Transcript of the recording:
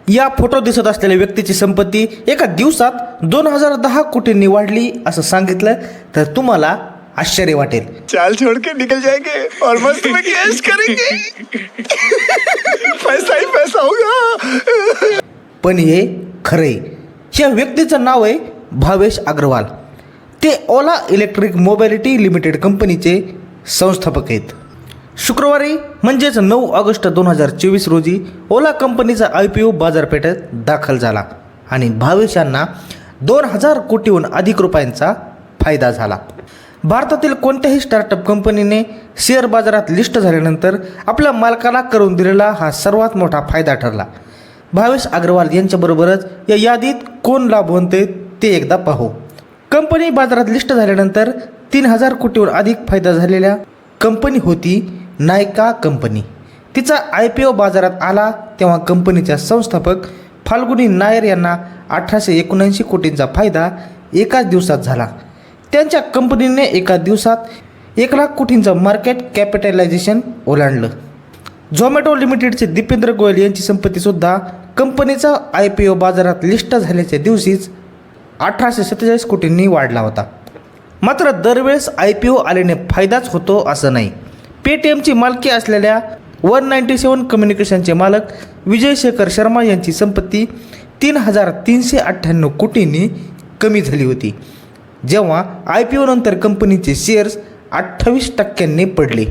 या फोटो दिसत असलेल्या व्यक्तीची संपत्ती एका दिवसात 2010 कोटींनी वाढली असं सांगितलं तर तुम्हाला आश्चर्य वाटेल। चाल छोड़ के निकल जाएंगे और मस्त में कैश करेंगे। पैसा ही पैसा होगा। पण हे खरे, या व्यक्तीचं नाव आहे भावेश अग्रवाल। ते ओला इलेक्ट्रिक मोबिलिटी लिमिटेड कंपनीचे संस्थापक आहेत। शुक्रवारी म्हणजेच 9 ऑगस्ट 2024 रोजी ओला कंपनीचा IPO बाजारपेठेत दाखल झाला आणि भावेश यांना 2000 कोटीहून अधिक रुपयांचा फायदा झाला। भारतातील कोणत्याही स्टार्टअप कंपनीने शेअर बाजारात लिस्ट झाल्यानंतर आपल्या मालकाला करून दिलेला हा सर्वात मोठा फायदा ठरला। भावेश अग्रवाल यांच्याबरोबरच या यादीत कोण लाभवंत आहेत ते एकदा पाहू। कंपनी बाजारात लिस्ट झाल्यानंतर 3000 कोटीहून अधिक फायदा झालेल्या कंपनी होती नायका कंपनी। तिचा IPO बाजारात आला तेव्हा कंपनीच्या संस्थापक फाल्गुनी नायर यांना 1879 कोटींचा फायदा एकाच दिवसात झाला। त्यांच्या कंपनीने एका दिवसात 1 लाख कोटींचं मार्केट कॅपिटलायझेशन ओलांडलं। झोमॅटो लिमिटेडचे दीपेंद्र गोयल यांची संपत्तीसुद्धा कंपनीचा IPO बाजारात लिस्ट झाल्याच्या दिवशीच 1847 कोटींनी वाढला होता। मात्र दरवेळेस IPO आल्याने फायदाच होतो असं नाही। पेटीएमची मालकी असलेल्या 197 कम्युनिकेशनचे मालक विजय शेखर शर्मा यांची संपत्ती 3398 कोटींनी कमी झाली होती, जेव्हा IPO नंतर कंपनीचे शेअर्स 28% पडले।